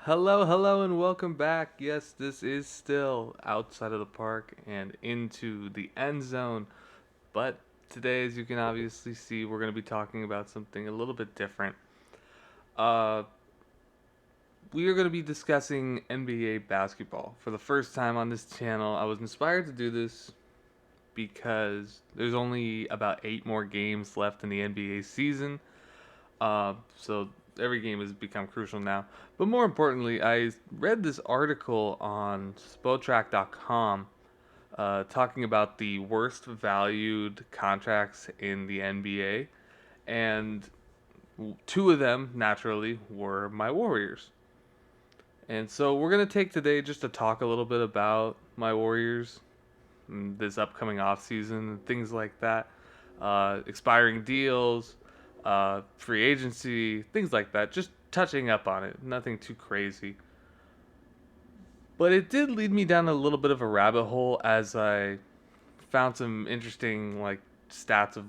Hello, and welcome back. Yes, this is still outside of the park and into the end zone. But today, as you can obviously see, we're going to be talking about something a little bit different. Uh, we are going to be discussing NBA basketball. For the first time on this channel, I was inspired to do this because there's only about 8 more games left in the NBA season. So every game has become crucial now. But more importantly, I read this article on Spotrac.com talking about the worst valued contracts in the NBA, and two of them naturally were my Warriors. And so we're gonna take today just to talk a little bit about my Warriors, and this upcoming offseason, and things like that, expiring deals, free agency, things like that. Just touching up on it, nothing too crazy. But it did lead me down a little bit of a rabbit hole as I found some interesting stats of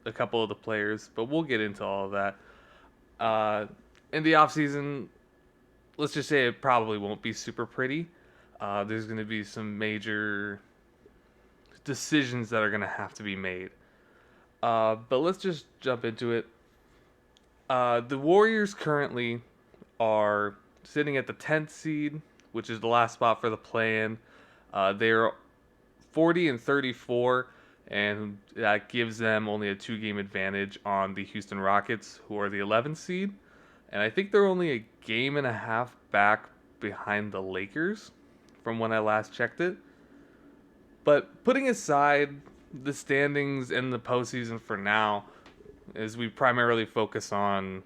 a couple of the players. But we'll get into all of that. Uh, in the offseason, let's just say it probably won't be super pretty. There's going to be some major decisions that are going to have to be made. But let's just jump into it. The Warriors currently are sitting at the 10th seed, which is the last spot for the play-in. They're 40 and 34, and that gives them only a 2-game advantage on the Houston Rockets, who are the 11th seed. And I think they're only a game and a half back behind the Lakers from when I last checked it. But putting aside the standings in the postseason for now, as we primarily focus on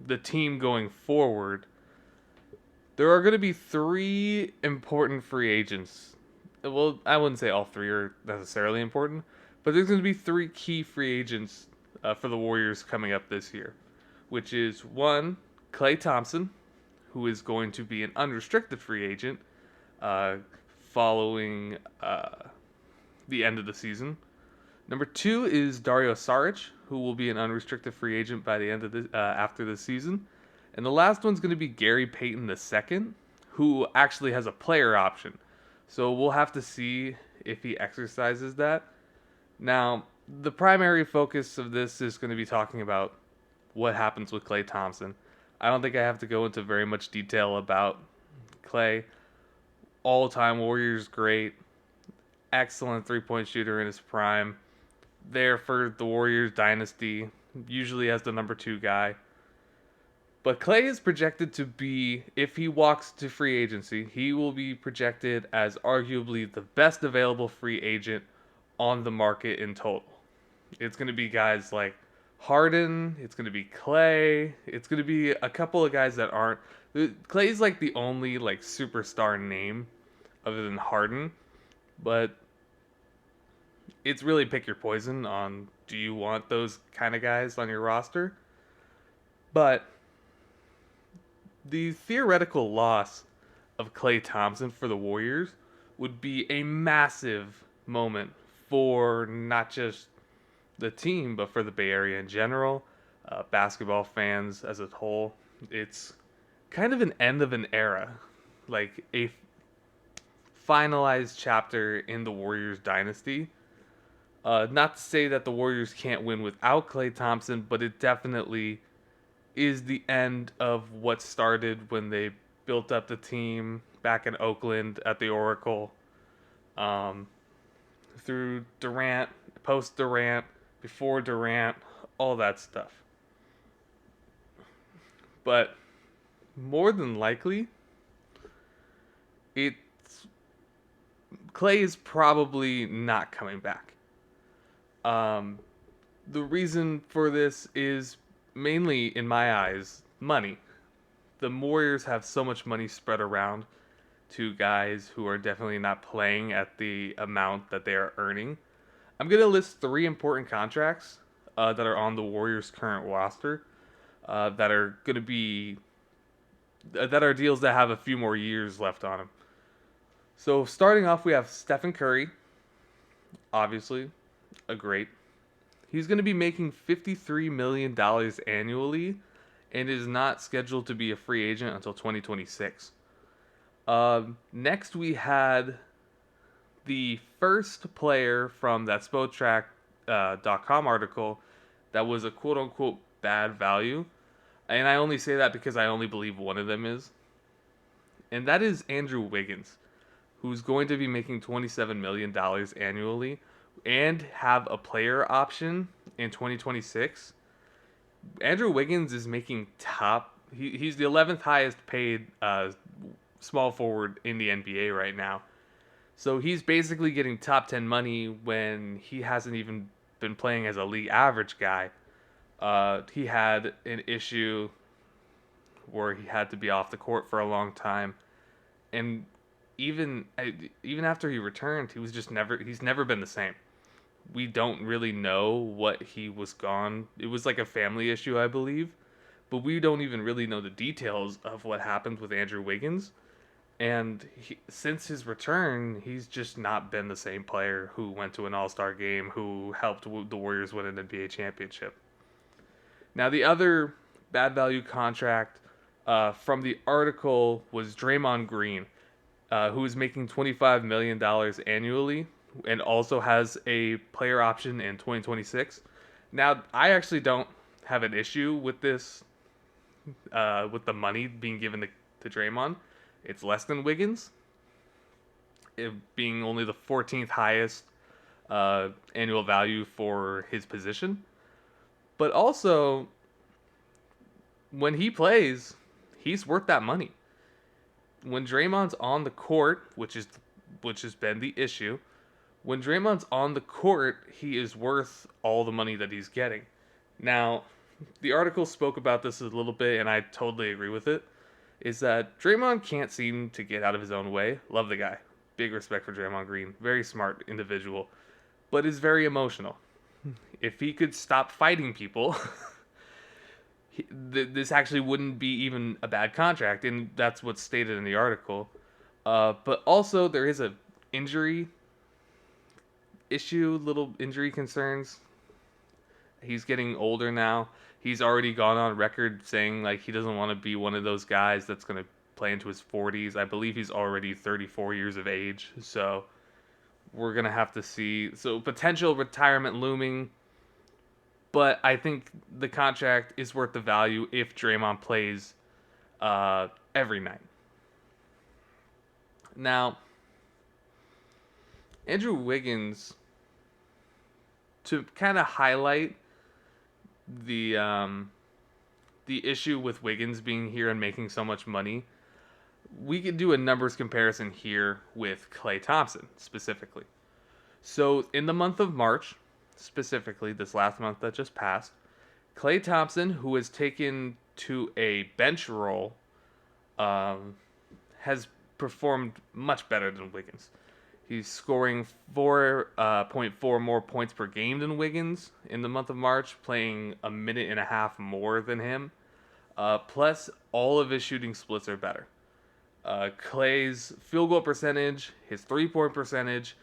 the team going forward, there are going to be three important free agents. Well, I wouldn't say all three are necessarily important, but there's going to be three key free agents for the Warriors coming up this year, which is one, Klay Thompson, who is going to be an unrestricted free agent uh, following the end of the season. Number two is Dario Saric, who will be an unrestricted free agent by the end of the after the season. And the last one's going to be Gary Payton II, who actually has a player option. So we'll have to see if he exercises that. Now, the primary focus of this is going to be talking about what happens with Klay Thompson. I don't think I have to go into very much detail about Klay. All-time Warriors great, excellent three-point shooter in his prime. There for the Warriors dynasty, usually as the number 2 guy. But Klay is projected to be, if he walks to free agency, he will be projected as arguably the best available free agent on the market in total. It's going to be guys like Harden, it's going to be Klay, it's going to be a couple of guys that aren't. Klay's like the only superstar name other than Harden, but it's really pick your poison on, do you want those kind of guys on your roster? But the theoretical loss of Klay Thompson for the Warriors would be a massive moment for not just the team, but for the Bay Area in general, basketball fans as a whole. It's kind of an end of an era, like a finalized chapter in the Warriors dynasty. Not to say that the Warriors can't win without Klay Thompson, but it definitely is the end of what started when they built up the team back in Oakland at the Oracle, um, through Durant, post Durant, before Durant, all that stuff. But more than likely, it's Klay is probably not coming back. Um, the reason for this is mainly, in my eyes, money. The Warriors have so much money spread around to guys who are definitely not playing at the amount that they are earning. I'm going to list three important contracts that are on the Warriors' current roster that are going to be that are deals that have a few more years left on them. So starting off, we have Stephen Curry, obviously a great. He's going to be making $53 million annually and is not scheduled to be a free agent until 2026. Next, we had the first player from that Spotrac.com article that was a quote unquote bad value. And I only say that because I only believe one of them is. And that is Andrew Wiggins, who's going to be making $27 million annually and have a player option in 2026. Andrew Wiggins is making he's the 11th highest paid small forward in the NBA right now. So he's basically getting top 10 money when he hasn't even been playing as a league average guy. He had an issue where he had to be off the court for a long time, and even even after he returned, he's never been the same. We don't really know what he was gone. It was like a family issue, I believe, but we don't even really know the details of what happened with Andrew Wiggins. And since his return, he's just not been the same player who went to an All-Star game, who helped the Warriors win an NBA championship. Now, the other bad value contract from the article was Draymond Green, who is making $25 million annually and also has a player option in 2026. Now, I actually don't have an issue with this, with the money being given to Draymond. It's less than Wiggins, it being only the 14th highest annual value for his position. But also, when he plays, he's worth that money. When Draymond's on the court, which has been the issue, when Draymond's on the court, he is worth all the money that he's getting. Now, the article spoke about this a little bit, and I totally agree with it. Is that Draymond can't seem to get out of his own way. Love the guy. Big respect for Draymond Green. Very smart individual, but is very emotional. If he could stop fighting people, this actually wouldn't be even a bad contract, and that's what's stated in the article. But also, there is a injury issue, little injury concerns. He's getting older now. He's already gone on record saying like he doesn't want to be one of those guys that's going to play into his 40s. I believe he's already 34 years of age. So we're going to have to see. So potential retirement looming. But I think the contract is worth the value if Draymond plays every night. Now, Andrew Wiggins, to kind of highlight the issue with Wiggins being here and making so much money, we could do a numbers comparison here with Klay Thompson specifically. So in the month of March, specifically this last month that just passed, Klay Thompson, who has taken to a bench role, has performed much better than Wiggins. He's scoring 4.4 more points per game than Wiggins in the month of March, playing a minute and a half more than him. Plus, all of his shooting splits are better. Klay's field goal percentage, his three-point percentage,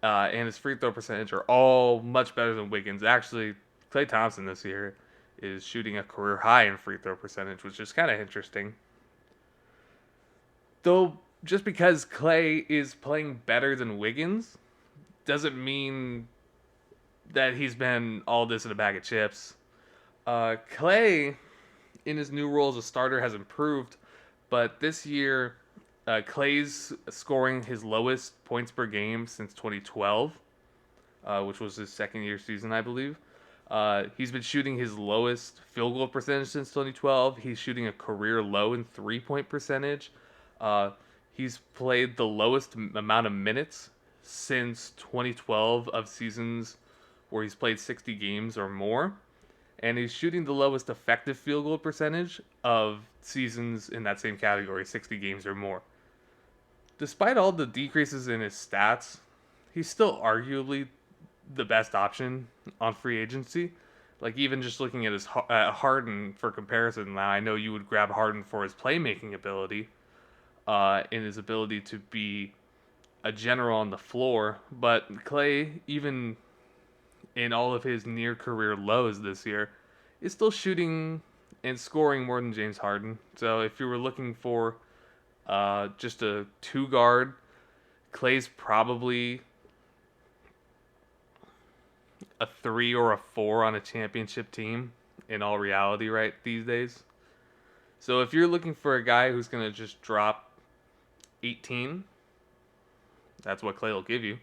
and his free throw percentage are all much better than Wiggins. Actually, Klay Thompson this year is shooting a career high in free throw percentage, which is kind of interesting. Though, just because Klay is playing better than Wiggins doesn't mean that he's been all this in a bag of chips. Klay, in his new role as a starter, has improved, but this year, Klay's scoring his lowest points per game since 2012, which was his second year season, I believe. He's been shooting his lowest field goal percentage since 2012. He's shooting a career low in three-point percentage. He's played the lowest amount of minutes since 2012 of seasons where he's played 60 games or more. And he's shooting the lowest effective field goal percentage of seasons in that same category, 60 games or more. Despite all the decreases in his stats, he's still arguably the best option on free agency. Like, even just looking at his Harden for comparison, now I know you would grab Harden for his playmaking ability, and his ability to be a general on the floor. But Klay, even in all of his near career lows this year, is still shooting and scoring more than James Harden. So if you were looking for just a two guard, Clay's probably a three or a four on a championship team in all reality right these days. So if you're looking for a guy who's going to just drop 18, that's what Clay will give you.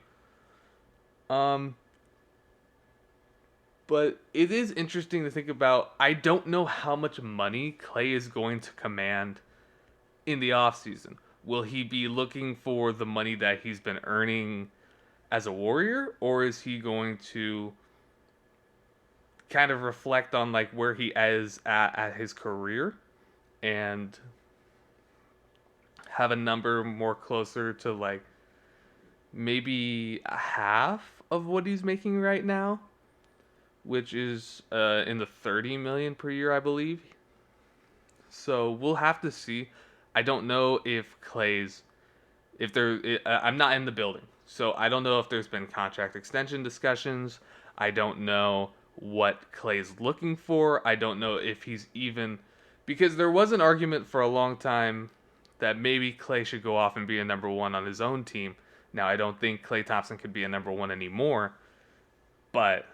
Um, but it is interesting to think about. I don't know how much money Clay is going to command in the offseason. Will he be looking for the money that he's been earning as a Warrior, or is he going to kind of reflect on like where he is at his career and have a number more closer to like maybe a half of what he's making right now, which is in the 30 million per year, I believe. So we'll have to see. I don't know if Clay's if there. I'm not in the building, so I don't know if there's been contract extension discussions. I don't know what Clay's looking for. I don't know if he's even because there was an argument for a long time that maybe Clay should go off and be a number one on his own team. Now I don't think Klay Thompson could be a number one anymore, but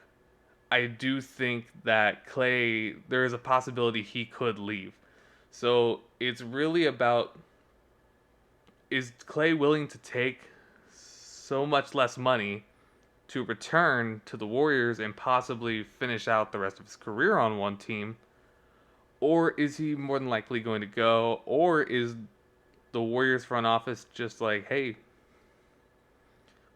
I do think that Clay there is a possibility he could leave. So it's really about is Clay willing to take so much less money to return to the Warriors and possibly finish out the rest of his career on one team? Or is he more than likely going to go? Or is the Warriors front office just like, hey,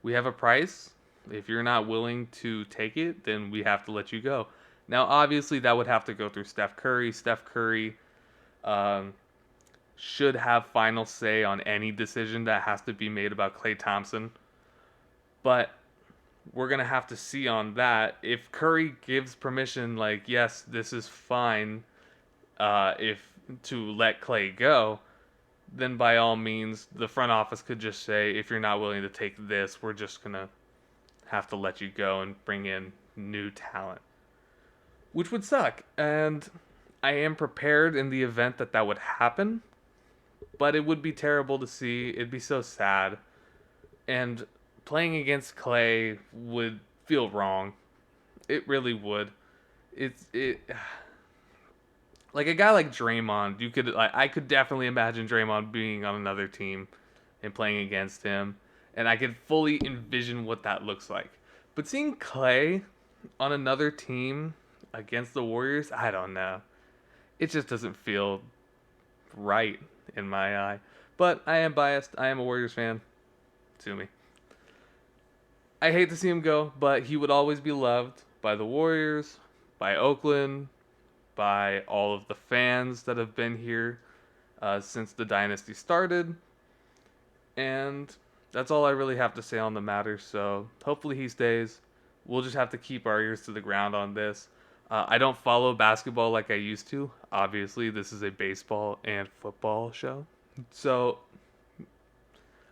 we have a price. If you're not willing to take it, then we have to let you go. Now, obviously, that would have to go through Steph Curry. Steph Curry um, should have final say on any decision that has to be made about Klay Thompson. But we're going to have to see on that. If Curry gives permission, like, yes, this is fine if to let Klay go, then by all means, the front office could just say, if you're not willing to take this, we're just going to have to let you go and bring in new talent, which would suck. And I am prepared in the event that that would happen, but it would be terrible to see. It'd be so sad. And playing against Klay would feel wrong. It really would. It like a guy like Draymond, you could like I could definitely imagine Draymond being on another team and playing against him, and I could fully envision what that looks like. But seeing Klay on another team against the Warriors, I don't know. It just doesn't feel right in my eye. But I am biased. I am a Warriors fan. Sue me. I hate to see him go, but he would always be loved by the Warriors, by Oakland, by all of the fans that have been here since the dynasty started. And that's all I really have to say on the matter. So hopefully he stays. We'll just have to keep our ears to the ground on this. I don't follow basketball like I used to. Obviously, this is a baseball and football show. So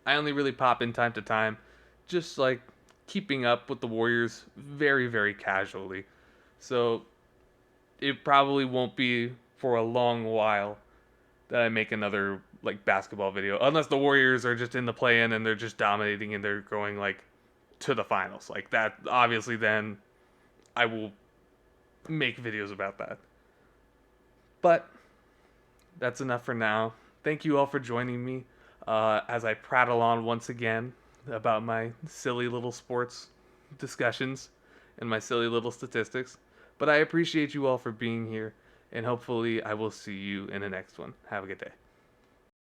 I only really pop in time to time, just like keeping up with the Warriors very, very casually. So it probably won't be for a long while that I make another like basketball video, unless the Warriors are just in the play-in and they're just dominating and they're going like to the finals. Like that, obviously, then I will make videos about that. But that's enough for now. Thank you all for joining me as I prattle on once again about my silly little sports discussions and my silly little statistics. But I appreciate you all for being here, and hopefully I will see you in the next one. Have a good day.